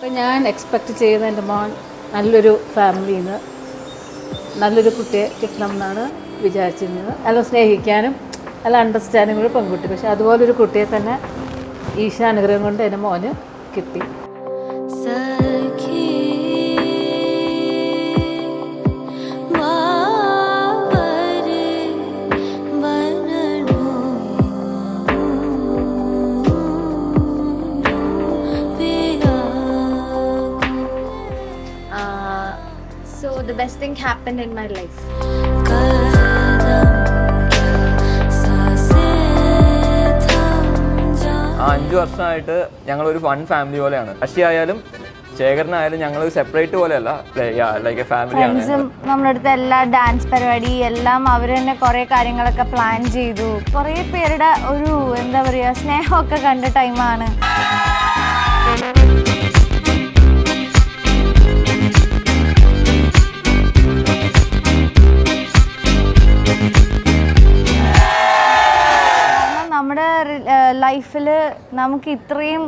അപ്പം ഞാൻ എക്സ്പെക്റ്റ് ചെയ്യുന്ന എൻ്റെ മോൻ നല്ലൊരു ഫാമിലിയിൽ നിന്ന് നല്ലൊരു കുട്ടിയെ കിട്ടണം എന്നാണ് വിചാരിച്ചിരുന്നത്. നല്ല സ്നേഹിക്കാനും നല്ല അണ്ടർസ്റ്റാൻഡിങ് ഒരു പെൺകുട്ടി. പക്ഷെ അതുപോലൊരു കുട്ടിയെ തന്നെ ഈശാനുഗ്രഹം കൊണ്ട് എൻ്റെ മോന് കിട്ടി. So the best thing happened in my life. 5 വർഷമായിട്ട് ഞങ്ങളൊരു വൺ ഫാമിലി പോലെയാണ്. അക്ഷി ആയാലും ശേഖരനായാലും ഞങ്ങൾ സെപ്പറേറ്റ് പോലെയല്ല, ലൈക്ക് എ ഫാമിലിയാണ്. നമ്മുടെ അടുത്ത് എല്ലാ ഡാൻസ് പരിപാടി എല്ലാം അവർ തന്നെ കുറേ കാര്യങ്ങളൊക്കെ പ്ലാൻ ചെയ്തു. കുറേ പേരുടെ ഒരു എന്താ പറയുക സ്നേഹമൊക്കെ കണ്ട ടൈമാണ്. നമ്മുടെ ലൈഫിൽ നമുക്ക് ഇത്രയും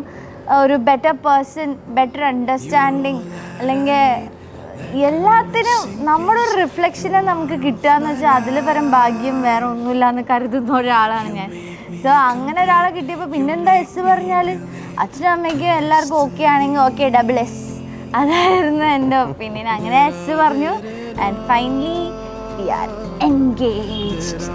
ഒരു ബെറ്റർ പേഴ്സൺ, ബെറ്റർ അണ്ടർസ്റ്റാൻഡിങ്, അല്ലെങ്കിൽ എല്ലാത്തിനും നമ്മുടെ ഒരു റിഫ്ലക്ഷനെ നമുക്ക് കിട്ടുക എന്ന് വെച്ചാൽ അതിൽ പരം ഭാഗ്യം വേറെ ഒന്നുമില്ല എന്ന് കരുതുന്ന ഒരാളാണ് ഞാൻ. സോ അങ്ങനെ ഒരാളെ കിട്ടിയപ്പോൾ പിന്നെന്താ എസ് പറഞ്ഞാൽ അച്ഛനും അമ്മയ്ക്കും എല്ലാവർക്കും ഓക്കെ ആണെങ്കിൽ ഓക്കെ $S. അതായിരുന്നു എൻ്റെ ഒപ്പീനിയൻ. അങ്ങനെ എസ് പറഞ്ഞു. And finally we R engaged.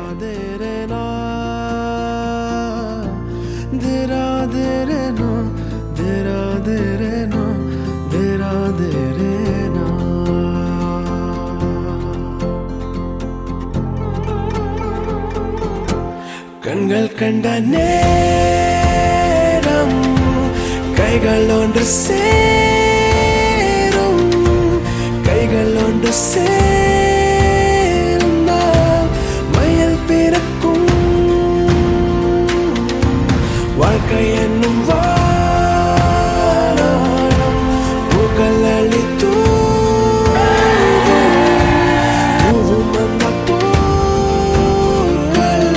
കണ്ണുകൾ കണ്ട നേരം കൈകൾ ഒன்று சேரும், കൈകൾ ഒன்று சேர்ந்தால் மயில் பிறக்கும். வாழ்க்கை என்னும் வானம் பூக்கள் அளித்து பூவும் அந்த பூக்கள்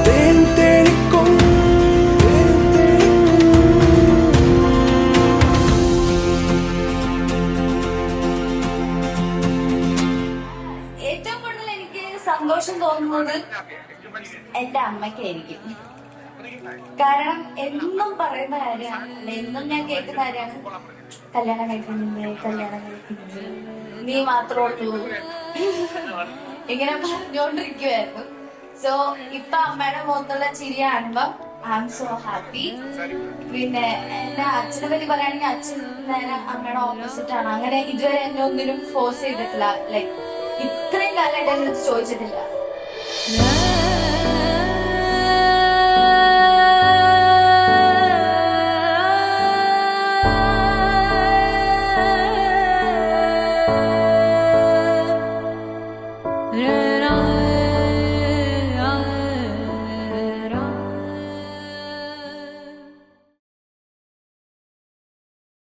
தேன் தெளிக்கும். ഏറ്റവും കൂടുതൽ എനിക്ക് സന്തോഷം തോന്നുന്നത് എൻ്റെ അമ്മയ്ക്കായിരിക്കും. കാരണം എന്നും പറയുന്ന കാര്യമാണ്, എന്നും ഞാൻ കേൾക്കുന്ന കാര്യമാണ്, കല്യാണം കഴിക്കുന്നില്ലേ, കല്യാണം കഴിക്കുന്നില്ലേ, നീ മാത്രമേ ഉള്ളൂ, ഇങ്ങനെ പറഞ്ഞുകൊണ്ടിരിക്കുവായിരുന്നു. സോ ഇപ്പൊ അമ്മയുടെ മുഖത്തുള്ള ചിരി കാണുമ്പോ ഐ ആം സോ ഹാപ്പി. പിന്നെ എന്റെ അച്ഛനെ പറ്റി പറയുകയാണെങ്കിൽ അച്ഛൻ നേരെ അമ്മയുടെ ഓപ്പോസിറ്റ് ആണ്. അങ്ങനെ ഇതുവരെ എന്നെ ഒന്നിനും ഫോഴ്സ് ചെയ്തിട്ടില്ല. ലൈക്ക് ഇത്രയും കാലമായിട്ട് എന്നെ ചോദിച്ചിട്ടില്ല.